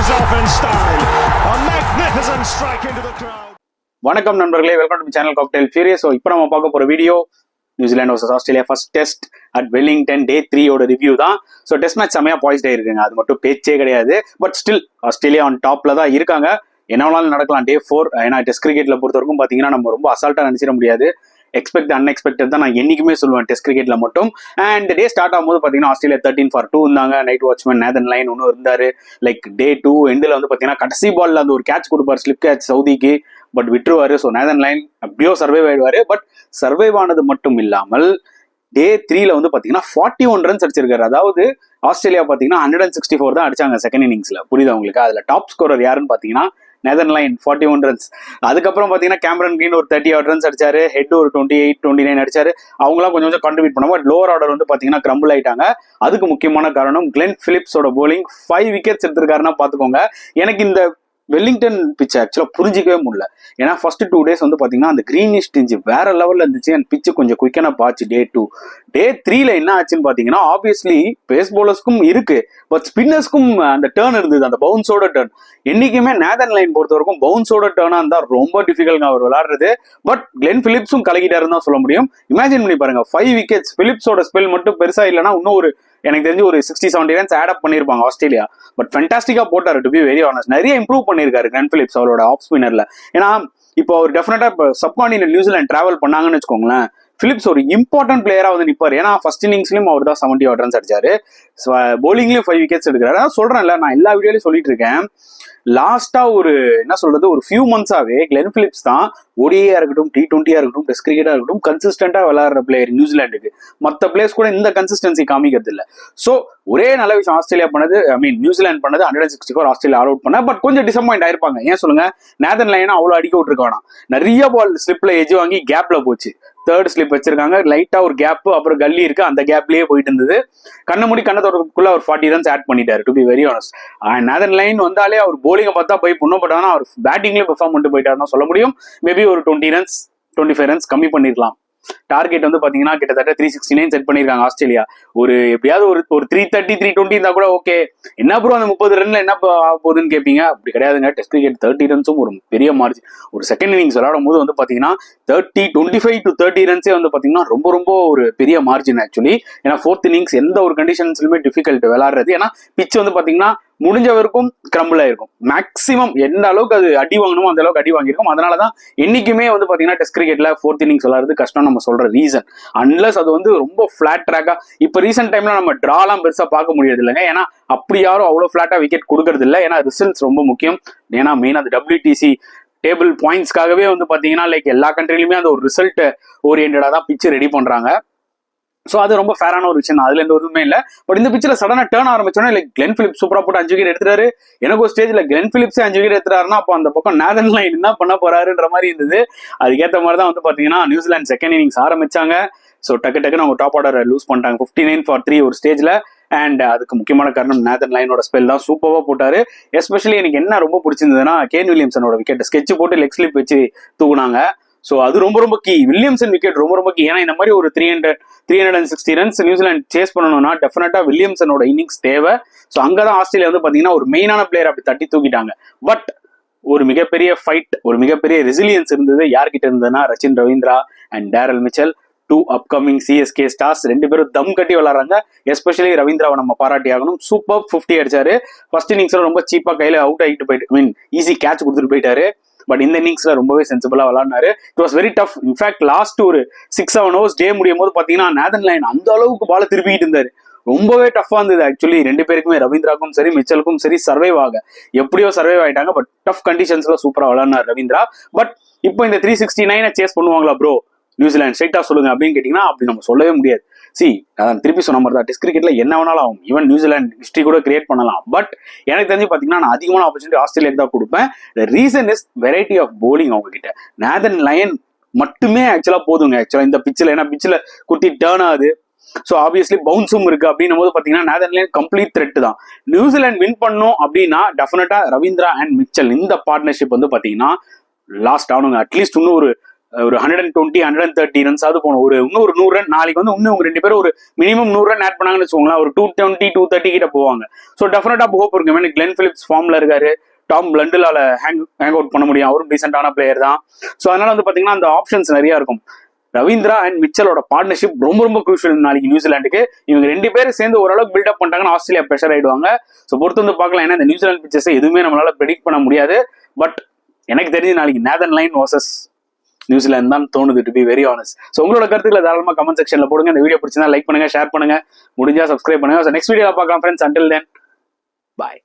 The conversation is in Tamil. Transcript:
finishes off in style. A magnificent strike into the crowd. வணக்கம் நண்பர்களே, welcome to channel cocktail furious. இப்போ நம்ம பார்க்க போற video New Zealand versus Australia first test at Wellington day 3 ஓட ரிவ்யூ தான். ஸோ டெஸ்ட் மேட்ச் செமையா பாய்ஸ் டே இருக்குங்க, அது மட்டும் பேச்சே கிடையாது. பட் ஸ்டில் ஆஸ்திரேலியா ஆன் டாப்ல தான் இருக்காங்க. என்ன வேணாலும் நடக்கலாம் டே 4. ஏன்னா டெஸ்ட் கிரிக்கெட்ல பொறுத்த வரைக்கும் பார்த்தீங்கன்னா நம்ம ரொம்ப அசால்ட்டா நினைச்சிட முடியாது. எக்ஸ்பெக்ட் அன்எக்ஸ்பெக்டட் தான் நான் என்னைக்குமே சொல்லுவேன் டெஸ்ட் கிரிக்கெட்ல மட்டும். அண்ட் டே ஸ்டார்ட் ஆகும்போது பார்த்தீங்கன்னா ஆஸ்திரேலியா 13-2 இருந்தாங்க. நைட் வாட்ச்மேன் நேதன் லைன் ஒன்றும் இருந்தாரு. லைக் டே 2 எண்டில் வந்து பார்த்தீங்கன்னா கடைசி பால்ல அந்த ஒரு கேட்ச் கொடுப்பாரு, ஸ்லிப் கேட்ச் சவுதிக்கு. பட் விட்டுருவாரு. ஸோ நேதன் லைன் அப்படியோ சர்வைவ் ஆயிடுவாரு. பட் சர்வைவ் ஆனது மட்டும் இல்லாமல் டே 3ல வந்து பார்த்தீங்கன்னா 41 ரன்ஸ் அடிச்சிருக்காரு. அதாவது ஆஸ்திரேலியா பார்த்தீங்கன்னா 164 தான் அடிச்சாங்க செகண்ட் இன்னிங்ஸ்ல. புரியுதா உங்களுக்கு? அதுல டாப் ஸ்கோரர் யாருன்னு பார்த்தீங்கன்னா நேதன் லைன் 41 ரன்ஸ். அதுக்கப்புறம் பார்த்தீங்கன்னா கேமரன் கிரீன் ஒரு 38 ரன்ஸ் அடிச்சாரு. ஹெட் ஒரு 28-29 அடிச்சாரு. அவங்களாம் கொஞ்சம் கான்ட்ரிபியூட் பண்ணாம லோவர் ஆர்டர் வந்து பார்த்தீங்கன்னா கிரம்பிள் ஆயிட்டாங்க. அதுக்கு முக்கியமான காரணம் கிளென் பிலிப்ஸோட போலிங். 5 விக்கெட்ஸ் எடுத்திருக்காருன்னா பார்த்துக்கோங்க. எனக்கு இந்த வெல்லிங்டன் பிச் ஆக்சுவலா புரிஞ்சிக்கவே முடியல. ஏன்னா ஃபர்ஸ்ட் 2 டேஸ் வந்து பாத்தீங்கன்னா அந்த கிரீனிஷ் டிஞ்ச் வேற லெவல்ல இருந்துச்சு. அண்ட் பிச்சு கொஞ்சம் குயிக்கான பாச்சு டே 2. டே 3ல என்ன ஆச்சுன்னு பாத்தீங்கன்னா ஆப்வியஸ்லி பேஸ் பவுலர்ஸ்க்கும் இருக்கு, பட் ஸ்பின்னர்ஸ்க்கும் அந்த டேர்ன் இருந்தது, அந்த பவுன்ஸோட டேர்ன். என்னைக்குமே நேதன் லைன் பொறுத்த வரைக்கும் பவுன்ஸோட டேர்னா இருந்தா ரொம்ப டிஃபிகல்ட் அவர் விளையாடுறது. பட் கிளென் பிலிப்ஸும் கலக்கிட்டாருன்னு தான் சொல்ல முடியும். இமேஜின் பண்ணி பாருங்க, 5 விக்கெட்ஸ். பிலிப்ஸோட ஸ்பெல் மட்டும் பெருசா இல்லைன்னா இன்னும் ஒரு எனக்கு தெரிஞ்சு ஒரு 60-70 ரன்ஸ் ஆட் அப் பண்ணிருப்பாங்க ஆஸ்திரேலியா. பட் ஃபென்டாஸ்டிக்கா போட்டாரு, டு பி வெரி ஆனஸ்ட். நிறைய இம்ப்ரூவ் பண்ணிருக்காரு கிளென் பிலிப்ஸ் அவரோட ஆஃப் ஸ்பின்னர்ல. ஏன்னா இப்போ அவர் டெஃபினட்டா இப்போ சப்கான்டினென்ட் நியூசிலாந்து டிராவல் பண்ணாங்கன்னு வச்சுக்கோங்களேன், பிலிப்ஸ் ஒரு இம்பார்ட்டன்ட் பிளேயரா வந்து நிப்பாரு. ஏன்னா ஃபர்ஸ்ட் இன்னிங்ஸ்லயும் அவர் தான் 70 ரன்ஸ் அடிச்சாரு. போலிங்லயும் 5 விக்கெட்ஸ் எடுக்கிறாரு. அதான் சொல்றேன்ல, நான் எல்லா வீடியோலயும் சொல்லிட்டு இருக்கேன். லாஸ்டா ஒரு என்ன சொல்றது, ஒரு ஃபியூ மந்த்ஸாவே கிளென் பிலிப்ஸ் தான் ஓடியா இருக்கட்டும், T20 இருக்கட்டும், டெஸ்ட் கிரிக்கெட்டா இருக்கட்டும் கன்சிஸ்டன்டா விளையாடுற பிளேயர் நியூசிலாந்துக்கு. மற்ற பிளேயர்ஸ் கூட இந்த கன்சிஸ்டன்சி காமிக்கிறது இல்ல. சோ ஒரே நல்ல விஷயம் ஆஸ்திரேலியா பண்ணது, நியூசிலாந்து பண்ணது 164 ஆஸ்திரேலியா ஆல் அவுட் பண்ண. பட் கொஞ்சம் டிசப்பாயிண்ட் ஆயிருப்பாங்க. ஏன் சொல்லுங்க, நேதன் லைனா அவ்வளவு அடிக்க விட்டுருக்க வேணாம். நிறைய பால் ஸ்லிப்ல எஜ் வாங்கி கேப்ல போச்சு. 3rd ஸ்லிப் வச்சிருக்காங்க, லைட்டா ஒரு கேப், அப்புறம் கல்லி இருக்கு, அந்த கேப்லயே போயிட்டு இருந்தது. கண்ண மூடி கண்ணத்தோடக்குள்ள ஒரு 40 ரன்ஸ் ஆட் பண்ணிட்டாரு, to be very honest. Nathan line வந்தாலே அவர் போலிங்கை பார்த்தா போய் பண்ணும். பட் ஆனால் அவர் பேட்டிங்லயும் பெர்ஃபார்ம் பண்ணிட்டு போயிட்டாருன்னு சொல்ல முடியும். மேபி ஒரு 20 ரன்ஸ் 25 ரன்ஸ் கம்மி பண்ணிருக்கலாம். டார்கெட் வந்து பாத்தீங்கன்னா கிட்டத்தட்ட 369 செட் பண்ணிருக்காங்க ஆஸ்திரேலியா. ஒரு எப்படியாவது ஒரு 330 320 இருந்தா கூட ஓகே. என்ன ப்ரோ அந்த 30 ரன்ல என்ன போகுதுன்னு கேட்பீங்க. அப்படி கிடையாதுங்க. டெஸ்ட் கிரிக்கெட் 30 ரன்ஸும் ஒரு பெரிய மார்ஜின். ஒரு செகண்ட் இன்னிங்ஸ் விளையாடும் போது வந்து பாத்தீங்கன்னா 25 to 30 ரன்ஸே வந்து பாத்தீங்கன்னா ரொம்ப ஒரு பெரிய மார்ஜின் ஆக்சுவலி. ஏன்னா 4th இன்னிங்ஸ் எந்த ஒரு கண்டிஷன்ஸ்லுமே டிஃபிகல்ட் விளையாடுறது. ஏன்னா பிச் வந்து பாத்தீங்கன்னா முடிஞ்சவருக்கும் கிரம்பிள் ஆயிருக்கும். மேக்சிமம் எந்த அளவுக்கு அது அடி வாங்கணுமோ அந்த அளவுக்கு அடி வாங்கியிருக்கும். அதனாலதான் என்னைக்குமே வந்து பாத்தீங்கன்னா டெஸ்ட் கிரிக்கெட்ல 4th இன்னிங்ஸ் விளையாடுறது கஷ்டம் நம்ம சொல்ற ரீசன். அன்லஸ் அது வந்து ரொம்ப பிளாட் ட்ராக்கா. இப்ப ரீசென்ட் டைம்ல நம்ம டிராலாம் பெருசா பார்க்க முடியாது இல்லைங்க. ஏன்னா அப்படி யாரும் அவ்வளவு பிளாட்டா விக்கெட் கொடுக்கறது இல்லை. ஏன்னா ரிசல்ட்ஸ் ரொம்ப முக்கியம். ஏன்னா மெயின் அந்த WTC டேபிள் பாயிண்ட்ஸ்க்காகவே வந்து பாத்தீங்கன்னா லைக் எல்லா கண்ட்ரிலுமே அந்த ஒரு ரிசல்ட் ஓரியன்டா தான் பிச்சு ரெடி பண்றாங்க. ஸோ அது ரொம்ப ஃபேரான ஒரு விஷயம், அதுல எந்த ஒருமே இல்லை. பட் இந்த பிச்சில் சடனா டேர்ன் ஆரம்பிச்சோன்னா லைக் கிளென் பிலிப்ஸ் சூப்பரா போட்டு 5 விக்கெட் எடுத்துறாரு. எனக்கு ஒரு ஸ்டேஜ்ல கிளென் பிலிப்ஸே 5 விக்கெட் எடுத்துறாருன்னா அப்போ அந்த பக்கம் நேதன் லைன் என்ன பண்ண போறாருன்ற மாதிரி இருந்தது. அதுக்கேற்ற மாதிரி தான் வந்து பாத்தீங்கன்னா நியூசிலாந்து செகண்ட் இன்னிங்ஸ் ஆரம்பிச்சாங்க. ஸோ டக்குன்னு அவங்க டாப் ஆர்டர் லூஸ் பண்ணிட்டாங்க 59-3 ஒரு ஸ்டேஜ்ல. அண்ட் அதுக்கு முக்கியமான காரணம் நேதன் லைனோட ஸ்பெல் தான். சூப்பரா போட்டாரு. எஸ்பெஷலி எனக்கு என்ன ரொம்ப பிடிச்சிருந்ததுன்னா கேன் வில்லியம்சனோட விக்கெட் ஸ்கெட்ச் போட்டு லெக் ஸ்லிப் வச்சு தூக்குனாங்க. ஸோ அது ரொம்ப கீ. வில்லியம்சன் விக்கெட் ரொம்ப கீ. ஏன்னா இந்த மாதிரி ஒரு 360 ரன்ஸ் நியூசிலாந்து சேஸ் பண்ணணும்னா டெஃபினட்டா வில்லியம்சனோட இன்னிங்ஸ் தேவை. ஸோ அங்கதான் ஆஸ்திரேலியா வந்து பாத்தீங்கன்னா ஒரு மெயினான பிளேயர் அப்படி தட்டி தூக்கிட்டாங்க. பட் ஒரு மிகப்பெரிய ஃபைட், ஒரு மிகப்பெரிய ரெசிலியன்ஸ் இருந்தது. யார்கிட்ட இருந்ததுன்னா Rachin Ravindra and Daryl Mitchell, 2 upcoming CSK stars. 2 பேரும் தம் கட்டி விளையாடுறாங்க. எஸ்பெஷலி ரவீந்திராவை நம்ம பாராட்டி ஆகணும். சூப்பர் 50 அடிச்சாரு. ஃபர்ஸ்ட் இன்னிங்ஸ்ல ரொம்ப சீப்பா கையில அவுட் ஆகிட்டு போயிட்டு ஈஸி கேட்ச் கொடுத்துட்டு போயிட்டாரு. பட் இந்த இன்னிங்ஸ்ல ரொம்பவே சென்சிபிளா விளையாடினாரு. It was very tough. In fact last ஒரு 6-7 ஹவர்ஸ் டே முடியும் போது பாத்தீங்கன்னா நேதன் லைன் அந்த அளவுக்கு பால திருப்பிட்டு இருந்தாரு. ரொம்பவே டஃபா இருந்தது ஆக்சுவலி 2 பேருக்குமே, ரவீந்திராக்கும் சரி மிச்சலுக்கும் சரி. சர்வைவ் எப்படியோ சர்வைவ் ஆயிட்டாங்க. பட் டஃப் கண்டிஷன்ஸ்ல சூப்பரா விளையாடினார் ரவீந்திரா. பட் இப்போ இந்த 369 சேஸ் பண்ணுவாங்களா ப்ரோ நியூசிலாந்து, ஸ்ட்ரைட்டா சொல்லுங்க அப்படின்னு கேட்டீங்கன்னா அப்படி நம்ம சொல்லவே முடியாது. அதான் திருப்பி சொன்ன மாதிரி தான், டெஸ்ட் கிரிக்கெட்ல என்ன வேணாலும் ஆகும். ஈவன் நியூசிலாந்து ஹிஸ்டரி கூட கிரியேட் பண்ணலாம். பட் எனக்கு தெரிஞ்சு பாத்தீங்கன்னா நான் அதிகமான ஆப்பர்ச்சுனிட்டி ஆஸ்திரேலியா தான் கொடுப்பேன். Reason is variety of bowling அவங்க கிட்ட. நேதன் லைன் மட்டுமே ஆக்சுவலா போதுங்க ஆக்சுவலா இந்த பிச்சில். ஏன்னா பிச்சில் குத்தி டேர்ன் ஆகுது. ஸோ ஆப்வியஸ்லி பவுன்ஸும் இருக்கு. அப்படின்னும் போது பாத்தீங்கன்னா நேதன் லைன் கம்ப்ளீட் த்ரெட் தான். நியூசிலாந்து வின் பண்ணும் அப்படின்னா டெஃபினட்டா ரவீந்திரா அண்ட் மிச்சல் இந்த பார்ட்னர்ஷிப் வந்து பாத்தீங்கன்னா லாஸ்ட் ஆகணுங்க. அட்லீஸ்ட் இன்னும் ஒரு ஒரு 120 130 ரன்ஸாவது போகணும். ஒரு இன்னும் ஒரு 100 ரன் நாளைக்கு வந்து இன்னும் உங்க 2 பேரும் ஒரு மினிமம் 100 ரன் ஆட் பண்ணாங்கன்னு வச்சுக்கோங்களேன், ஒரு 220 230 கிட்ட போவாங்க. ஸோ டெஃபினட்டா ஹோப் இருக்கு. ஏன்னா கிளென் பிலிப்ஸ் ஃபார்ம்ல இருக்காரு, டாம் பிளண்டிலால ஹேங் அவுட் பண்ண முடியும், அவரும் டீசென்டான பிளேயர் தான். ஸோ அதனால வந்து பாத்தீங்கன்னா அந்த ஆப்ஷன்ஸ் நிறைய இருக்கும். ரவீந்திரா அண்ட் மிச்சலோட பார்ட்னர்ஷிப் ரொம்ப ரொம்ப குரூஷியல் நாளைக்கு நியூசிலாந்துக்கு. இவங்க 2 பேரும் சேர்ந்து ஓரளவுக்கு பில்டப் பண்ணிட்டாங்கன்னா ஆஸ்திரேலியா ப்ரெஷர் ஆயிடுவாங்க. ஸோ பொறுத்து வந்து பார்க்கலாம். ஏன்னா இந்த நியூசிலாந்து பிச்சர்ஸ் எதுவுமே நம்மளால ப்ரெடிக்ட் பண்ண முடியாது. பட் எனக்கு தெரிஞ்சு நாளைக்கு நேதன் லைன் வர்சஸ் நியூசிலாந்து தான் தோணுது, to be very honest. So உங்களோட கருத்துக்களை தாராளமா கமெண்ட் செக்ஷன்ல போடுங்க. இந்த வீடியோ பிடிச்சிருந்தா லைக் பண்ணுங்க, ஷேர் பண்ணுங்க, முடிஞ்சா சப்ஸ்கிரைப் பண்ணுங்க. ஸோ நெக்ஸ்ட் வீடியோல பார்க்கலாம் ஃப்ரெண்ட்ஸ். அண்டில் தென் பாய்.